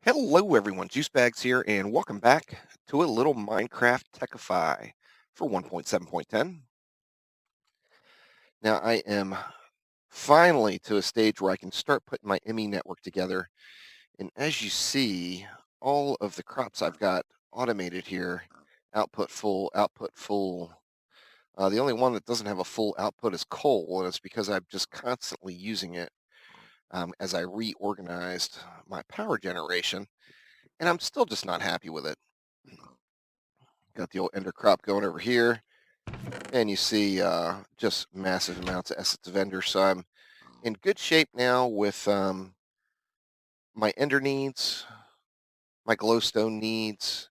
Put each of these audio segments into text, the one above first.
Hello everyone, Juicebags here, and welcome back to a little Minecraft Tekkify for 1.7.10. Now I am finally to a stage where I can start putting my Emmy network together, and as you see, all of the crops I've got automated here, output full, output full. The only one that doesn't have a full output is coal, and it's because I'm just constantly using it as I reorganized my power generation, and I'm still just not happy with it. Got the old ender crop going over here, and you see just massive amounts of assets of ender. So I'm in good shape now with my ender needs, my glowstone needs,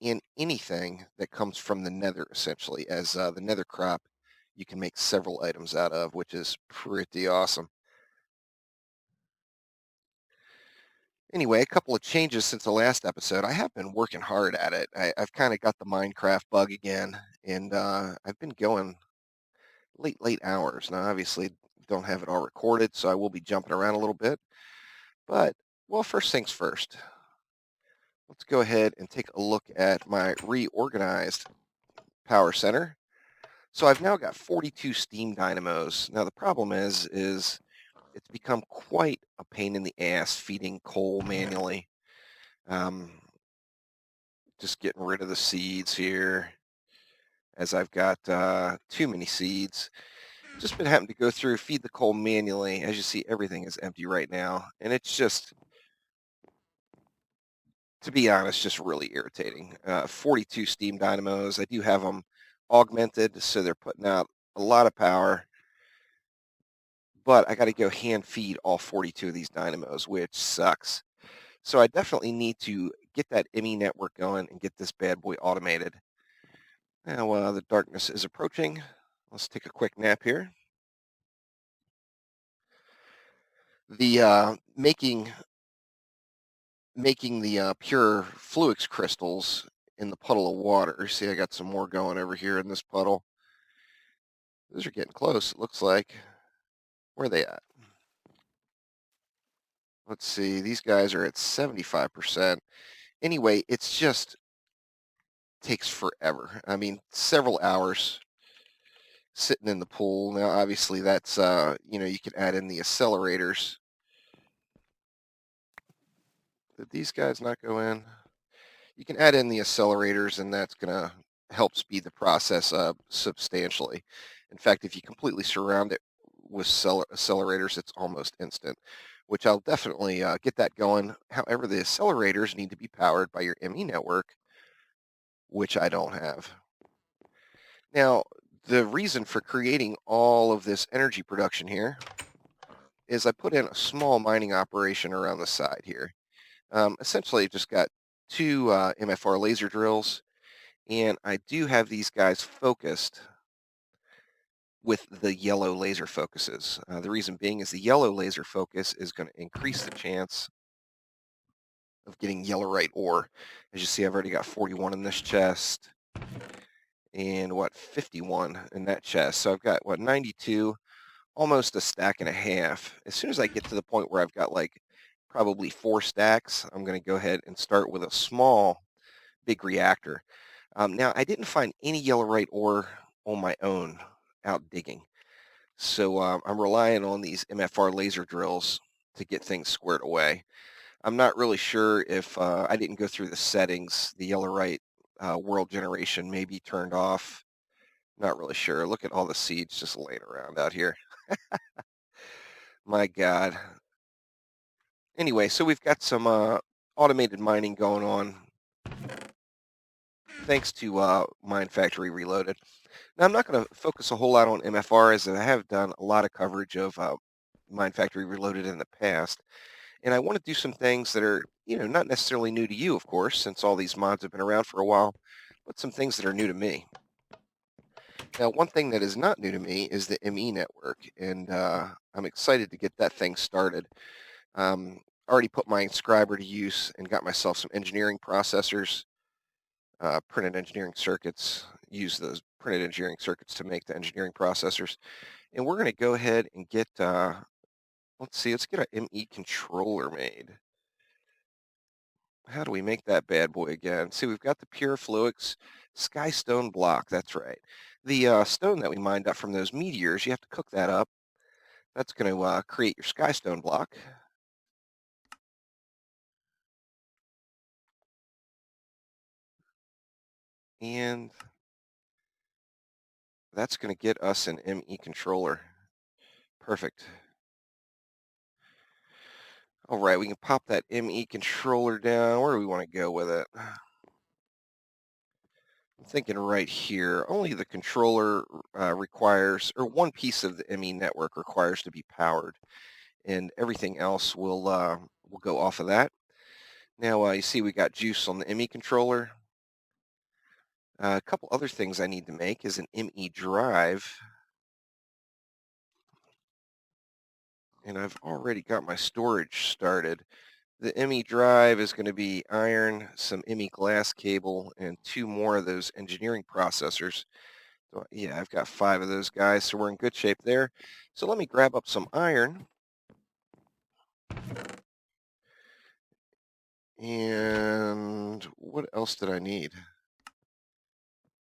and anything that comes from the nether, essentially, as the nether crop you can make several items out of, which is pretty awesome. Anyway, a couple of changes since the last episode. I have been working hard at it. I've kind of got the Minecraft bug again, and I've been going late hours. Now, obviously, don't have it all recorded, so I will be jumping around a little bit. But, well, first things first. Let's go ahead and take a look at my reorganized power center. So I've now got 42 steam dynamos. Now, the problem is it's become quite a pain in the ass feeding coal manually. Just getting rid of the seeds here, as I've got too many seeds. Just been having to go through, feed the coal manually. As you see, everything is empty right now. And it's just, to be honest, just really irritating. 42 steam dynamos. I do have them augmented, so they're putting out a lot of power. But I got to go hand feed all 42 of these dynamos, which sucks. So I definitely need to get that Emmy network going and get this bad boy automated. Now the darkness is approaching. Let's take a quick nap here. The making the pure Fluix crystals in the puddle of water. See, I got some more going over here in this puddle. Those are getting close, it looks like. Where are they at? Let's see, these guys are at 75%. Anyway, it's just takes forever. I mean, several hours sitting in the pool. Now, obviously, that's, you can add in the accelerators. Did these guys not go in? You can add in the accelerators, and that's going to help speed the process up substantially. In fact, if you completely surround it with accelerators, it's almost instant, which I'll definitely get that going. However, the accelerators need to be powered by your Emmy network, which I don't have. Now, the reason for creating all of this energy production here is I put in a small mining operation around the side here. Essentially, just got two MFR laser drills, and I do have these guys focused with the yellow laser focuses. The reason being is the yellow laser focus is going to increase the chance of getting yellowite ore. As you see, I've already got 41 in this chest and 51 in that chest. So I've got 92, almost a stack and a half. As soon as I get to the point where I've got like probably 4 stacks, I'm going to go ahead and start with a small big reactor. Now, I didn't find any yellowite ore on my own out digging. So I'm relying on these MFR laser drills to get things squared away. I'm not really sure if I didn't go through the settings. The yellowite world generation may be turned off. Not really sure. Look at all the seeds just laying around out here. My God. Anyway, so we've got some automated mining going on thanks to Mine Factory Reloaded. Now, I'm not going to focus a whole lot on MFR, as I have done a lot of coverage of Mine Factory Reloaded in the past. And I want to do some things that are, not necessarily new to you, of course, since all these mods have been around for a while, but some things that are new to me. Now, one thing that is not new to me is the ME network, and I'm excited to get that thing started. Already put my inscriber to use and got myself some engineering processors, printed engineering circuits, use those printed engineering circuits to make the engineering processors. And we're going to go ahead and get, let's get an ME controller made. how do we make that bad boy again? See, we've got the pure Fluix Skystone block. That's right. The stone that we mined up from those meteors, you have to cook that up. That's going to create your Skystone block. And that's going to get us an Emmy Controller. Perfect. All right, we can pop that Emmy Controller down. Where do we want to go with it? I'm thinking right here. Only the controller requires, or one piece of the Emmy network requires to be powered, and everything else will go off of that. Now, you see we got juice on the Emmy controller. A couple other things I need to make is an Emmy Drive. And I've already got my storage started. The Emmy Drive is going to be iron, some Emmy glass cable, and 2 more of those engineering processors. So, yeah, I've got 5 of those guys, so we're in good shape there. So let me grab up some iron. And what else did I need?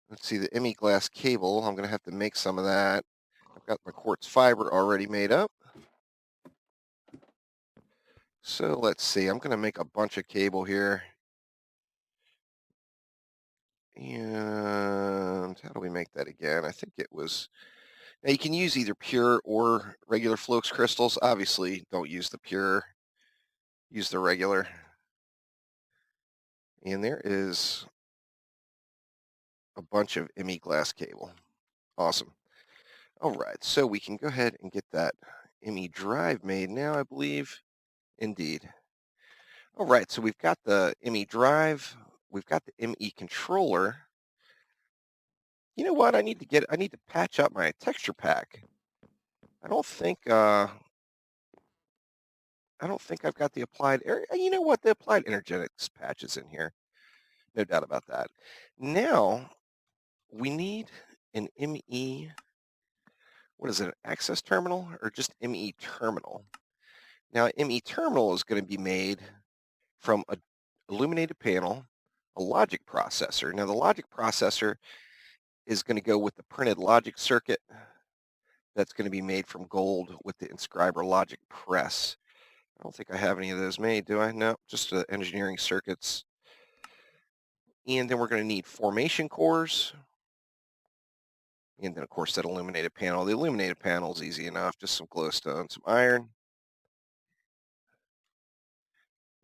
Let's see, the Emmy glass cable. I'm going to have to make some of that. I've got my quartz fiber already made up. So let's see, I'm going to make a bunch of cable here. And how do we make that again? I think it was, now you can use either pure or regular Fluix crystals. Obviously, don't use the pure, use the regular. And there is a bunch of Emmy glass cable. Awesome. All right, so we can go ahead and get that Emmy Drive made now, I believe. Indeed. All right, so we've got the Emmy Drive, we've got the Emmy Controller. You know what? I need to patch up my texture pack. I don't think I've got the applied area. You know what? The applied energetics patch is in here. No doubt about that. Now we need an ME. What is it? An access terminal or just ME terminal? Now ME terminal is going to be made from a illuminated panel, a logic processor. Now the logic processor is going to go with the printed logic circuit that's going to be made from gold with the inscriber logic press. I don't think I have any of those made, do I? No, just the engineering circuits. And then we're going to need formation cores. And then, of course, that illuminated panel. The illuminated panel is easy enough, just some glowstone, some iron.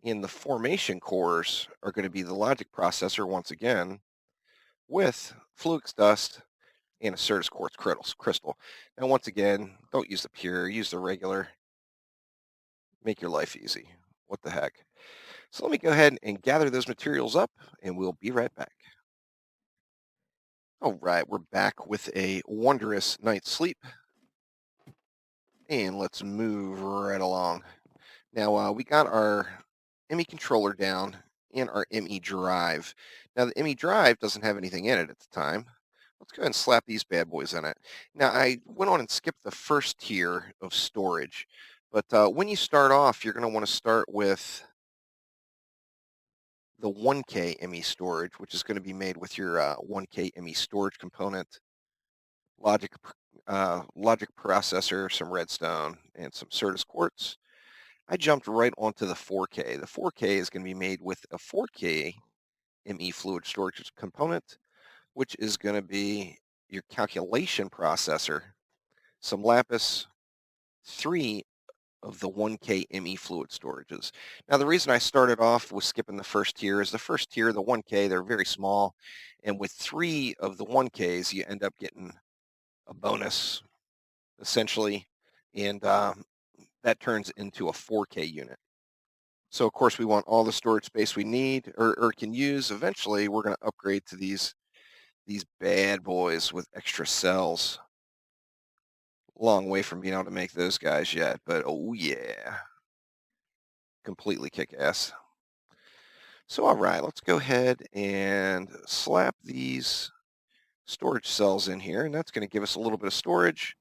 And the formation cores are going to be the logic processor once again with Fluix dust and a Certus quartz crystal. Now, once again, don't use the pure, use the regular. Make your life easy. What the heck? So let me go ahead and gather those materials up, and we'll be right back. All right, we're back with a wondrous night's sleep. And let's move right along. Now, we got our Emmy controller down and our Emmy Drive. Now, the Emmy Drive doesn't have anything in it at the time. Let's go ahead and slap these bad boys in it. Now, I went on and skipped the first tier of storage. But when you start off, you're going to want to start with the 1K Emmy storage, which is going to be made with your 1K Emmy storage component, logic processor, some redstone, and some Certus quartz. I jumped right onto the 4K. The 4K is going to be made with a 4K ME fluid storage component, which is going to be your calculation processor, some lapis, 3 of the 1K ME fluid storages. Now, the reason I started off with skipping the first tier is the first tier, the 1K, they're very small. And with 3 of the 1Ks, you end up getting a bonus, essentially. And that turns into a 4K unit. So, of course, we want all the storage space we need or can use. Eventually, we're going to upgrade to these bad boys with extra cells. Long way from being able to make those guys yet, but oh yeah, completely kick-ass. So, all right, let's go ahead and slap these storage cells in here, and that's going to give us a little bit of storage.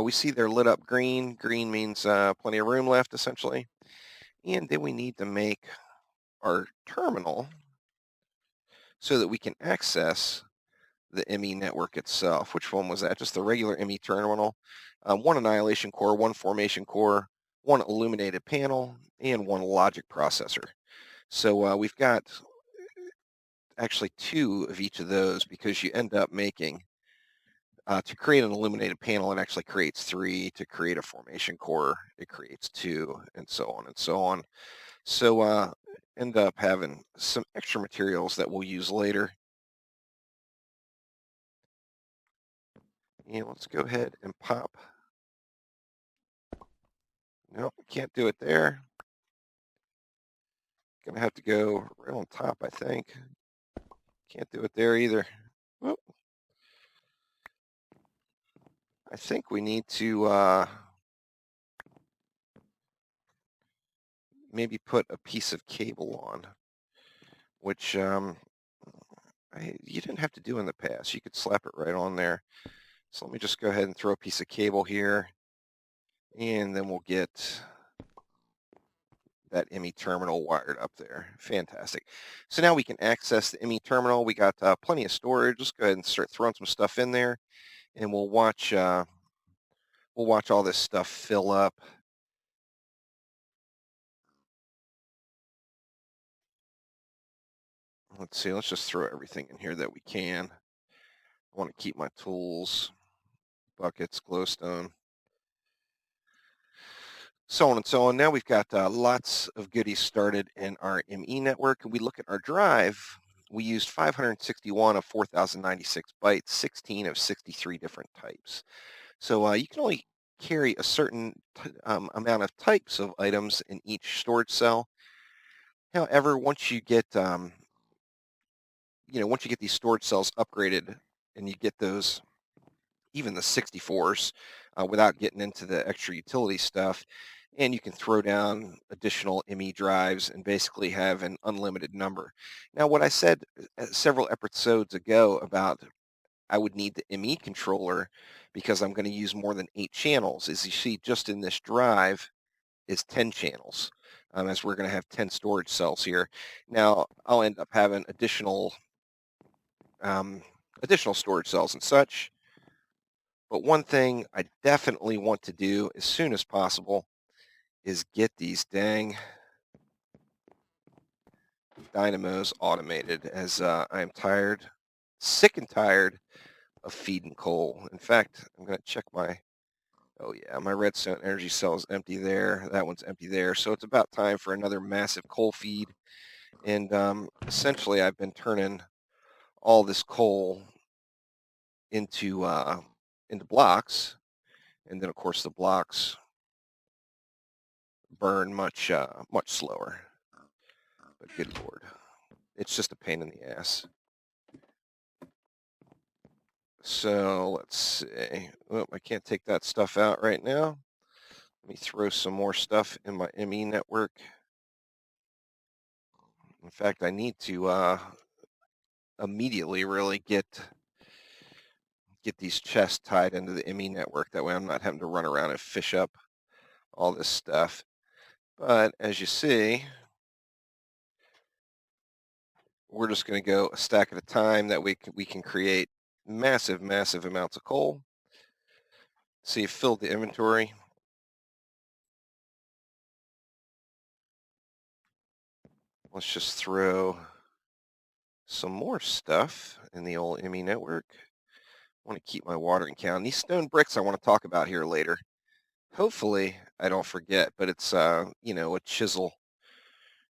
We see they're lit up green. Green means plenty of room left, essentially. And then we need to make our terminal so that we can access the Emmy network itself. Which one was that? Just the regular Emmy terminal. One annihilation core, one formation core, one illuminated panel, and one logic processor. So we've got actually 2 of each of those, because you end up making, to create an illuminated panel, it actually creates 3. To create a formation core, it creates 2, and so on and so on. So end up having some extra materials that we'll use later. And let's go ahead and pop. Nope, can't do it there. Gonna have to go right on top, I think. Can't do it there either. Whoop. I think we need to maybe put a piece of cable on, which you didn't have to do in the past. You could slap it right on there. So let me just go ahead and throw a piece of cable here, and then we'll get that Emmy terminal wired up there. Fantastic. So now we can access the Emmy terminal. We got plenty of storage. Let's go ahead and start throwing some stuff in there, and we'll watch all this stuff fill up. Let's see, let's just throw everything in here that we can. I want to keep my tools, buckets, glowstone, so on and so on. Now we've got lots of goodies started in our ME network. We look at our drive. We used 561 of 4,096 bytes, 16 of 63 different types. So you can only carry a certain amount of types of items in each storage cell. However, once you get these storage cells upgraded, and you get those, even the 64s, without getting into the extra utility stuff, and you can throw down additional Emmy drives and basically have an unlimited number. Now, what I said several episodes ago about I would need the Emmy Controller because I'm going to use more than 8 channels, is you see just in this drive is 10 channels, as we're going to have 10 storage cells here. Now, I'll end up having additional storage cells and such. But one thing I definitely want to do as soon as possible is get these dang dynamos automated, as I am sick and tired of feeding coal. In fact, I'm going to check my redstone energy cell is empty there. That one's empty there. So it's about time for another massive coal feed. And essentially, I've been turning all this coal into blocks, and then of course the blocks burn much slower. But good Lord, it's just a pain in the ass. So let's see. Oh, I can't take that stuff out right now. Let me throw some more stuff in my ME network. In fact, I need to immediately really get these chests tied into the ME network. That way I'm not having to run around and fish up all this stuff. But as you see, we're just going to go a stack at a time. That we can create massive amounts of coal. So you filled the inventory. Let's just throw some more stuff in the old Emmy network. I want to keep my watering can. These stone bricks I want to talk about here later. Hopefully I don't forget, but it's a chisel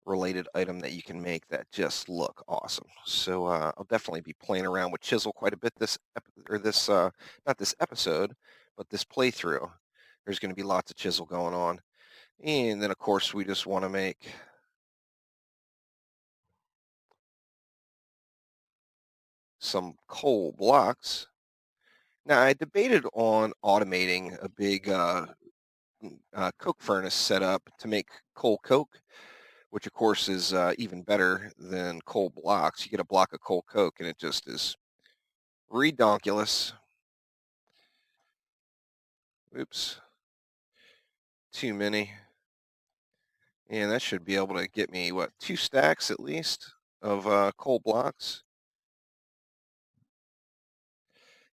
related item that you can make that just look awesome. So I'll definitely be playing around with chisel quite a bit not this episode, but this playthrough. There's going to be lots of chisel going on. And then of course we just want to make some coal blocks. Now I debated on automating a big coke furnace setup to make coal coke, which of course is even better than coal blocks. You get a block of coal coke and it just is redonkulous. Oops. Too many. And that should be able to get me, what, 2 stacks at least of coal blocks.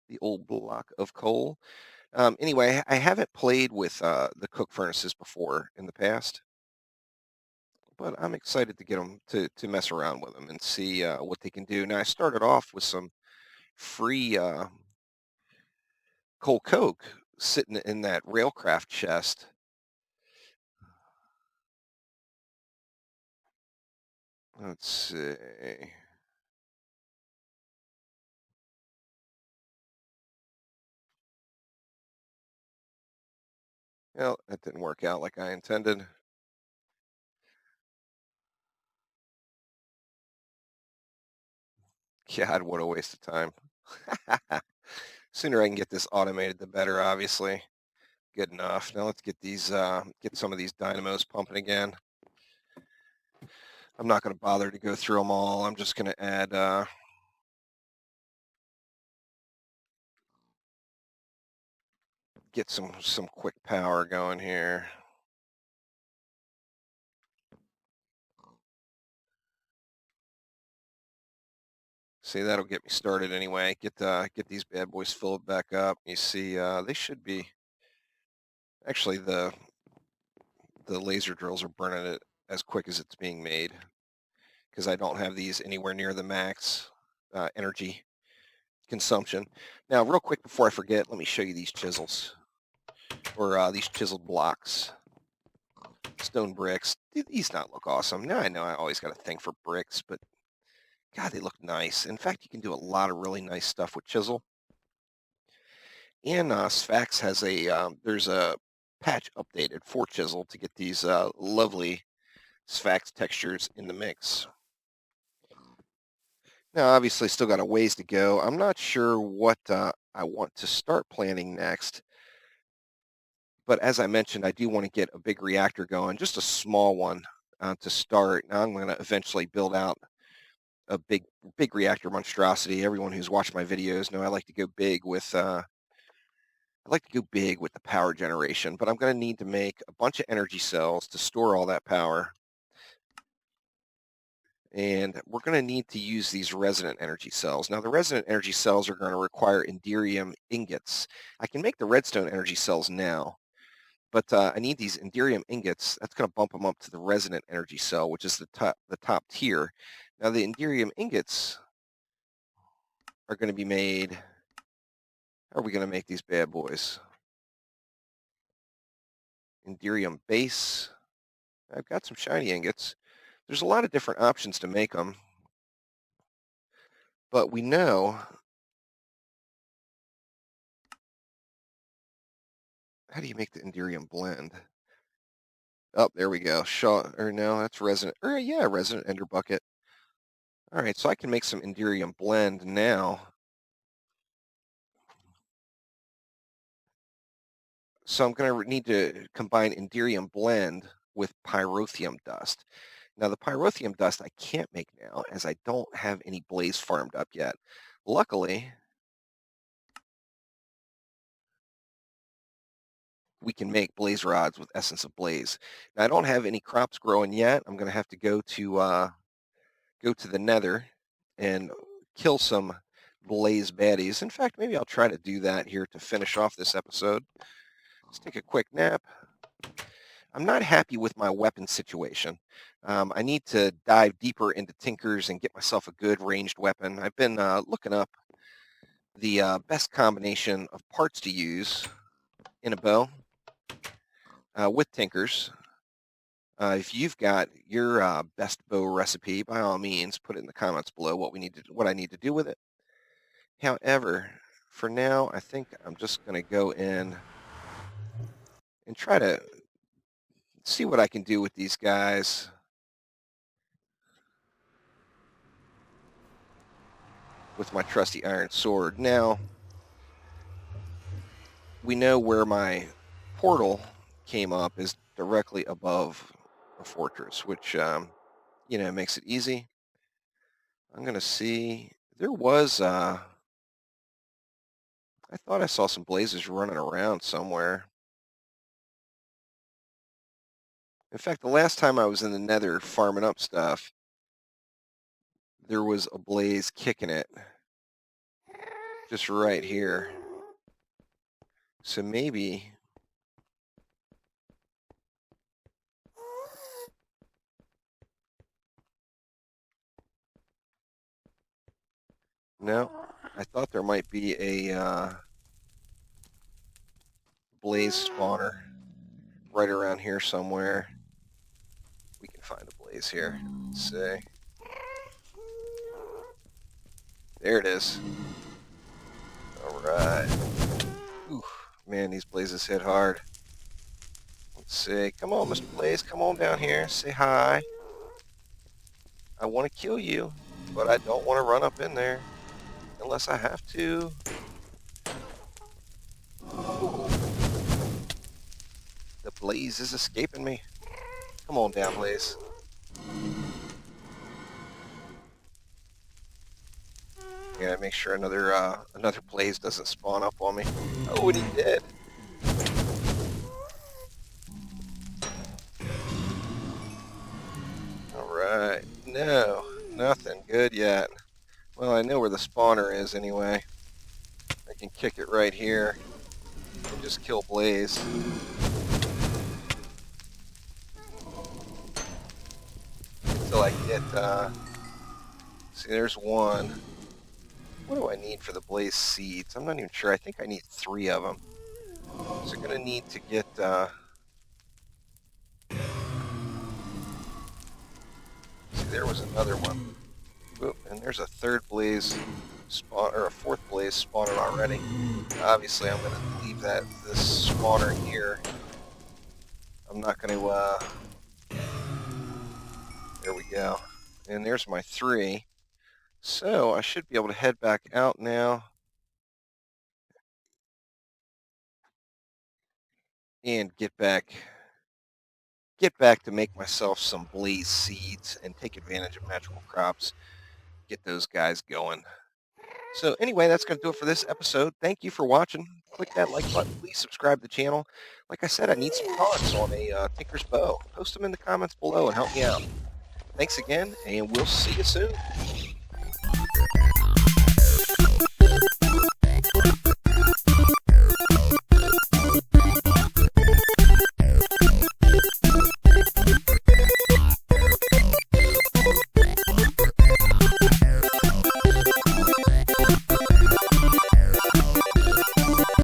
The old block of coal. Anyway, I haven't played with the cook furnaces before in the past, but I'm excited to get them to mess around with them and see what they can do. Now, I started off with some free coal coke sitting in that railcraft chest. Let's see. Well, that didn't work out like I intended. God, what a waste of time. Sooner I can get this automated, the better, obviously. Good enough. Now let's get these, get some of these dynamos pumping again. I'm not going to bother to go through them all. I'm just going to add, get some quick power going here. See, that'll get me started anyway. Get these bad boys filled back up. You see, they should be. Actually, the laser drills are burning it as quick as it's being made because I don't have these anywhere near the max energy consumption. Now, real quick before I forget, let me show you these chisels or these chiseled blocks. Stone bricks. These not look awesome. Now I know I always got a thing for bricks, but God, they look nice. In fact, you can do a lot of really nice stuff with chisel. And Sphax has there's a patch updated for chisel to get these lovely Sphax textures in the mix. Now, obviously, still got a ways to go. I'm not sure what I want to start planning next. But as I mentioned, I do want to get a big reactor going, just a small one to start. Now I'm going to eventually build out a big reactor monstrosity. Everyone who's watched my videos know I like to go big with the power generation, but I'm going to need to make a bunch of energy cells to store all that power. And we're going to need to use these resonant energy cells. Now, the resonant energy cells are going to require Imperium Ingots. I can make the redstone energy cells now, but I need these Imperium Ingots. That's going to bump them up to the resonant energy cell, which is the top tier. Now, the Imperium Ingots are going to be made. How are we going to make these bad boys? Imperium base. I've got some shiny ingots. There's a lot of different options to make them, but we know. How do you make the Imperium blend? Oh, there we go. Or no, that's resonant. Or yeah, resonant ender bucket. All right, so I can make some Imperium blend now. So I'm going to need to combine Imperium blend with pyrotheum dust. Now the pyrotheum dust I can't make now as I don't have any blaze farmed up yet. Luckily, we can make blaze rods with essence of blaze. Now I don't have any crops growing yet. I'm going to have to go to the nether and kill some blaze baddies. In fact, maybe I'll try to do that here to finish off this episode. Let's take a quick nap. I'm not happy with my weapon situation. I need to dive deeper into Tinkers and get myself a good ranged weapon. I've been looking up the best combination of parts to use in a bow with Tinkers. If you've got your best bow recipe, by all means, put it in the comments below what I need to do with it. However, for now, I think I'm just going to go in and try to see what I can do with these guys. With my trusty iron sword. Now, we know where my portal came up is directly above a fortress, which, makes it easy. I'm going to see. There was, I thought I saw some blazes running around somewhere. In fact, the last time I was in the Nether farming up stuff, there was a blaze kicking it just right here. So maybe no, I thought there might be a blaze spawner right around here somewhere. We can find a blaze here. Let's see. There it is. All right. Ooh, man, these blazes hit hard. Let's see. Come on, Mr. Blaze. Come on down here. Say hi. I want to kill you, but I don't want to run up in there unless I have to. Ooh. The blaze is escaping me. Come on down, Blaze. Yeah, make sure another blaze doesn't spawn up on me. Oh, and he did. All right. No, nothing good yet. Well, I know where the spawner is anyway. I can kick it right here and just kill Blaze. Until I get, see, there's one. What do I need for the blaze seeds? I'm not even sure. I think I need 3 of them. So I'm going to need to get, see, there was another one. Oop, and there's a 3rd blaze spawn, or a 4th blaze spawning already. Obviously, I'm going to leave this spawner here. I'm not going to, there we go. And there's my 3. So I should be able to head back out now and get back to make myself some blaze seeds and take advantage of magical crops. Get those guys going. So anyway, that's going to do it for this episode. Thank you for watching. Click that like button. Please subscribe to the channel. Like I said, I need some thoughts on a Tinker's Bow. Post them in the comments below and help me out. Thanks again, and we'll see you soon.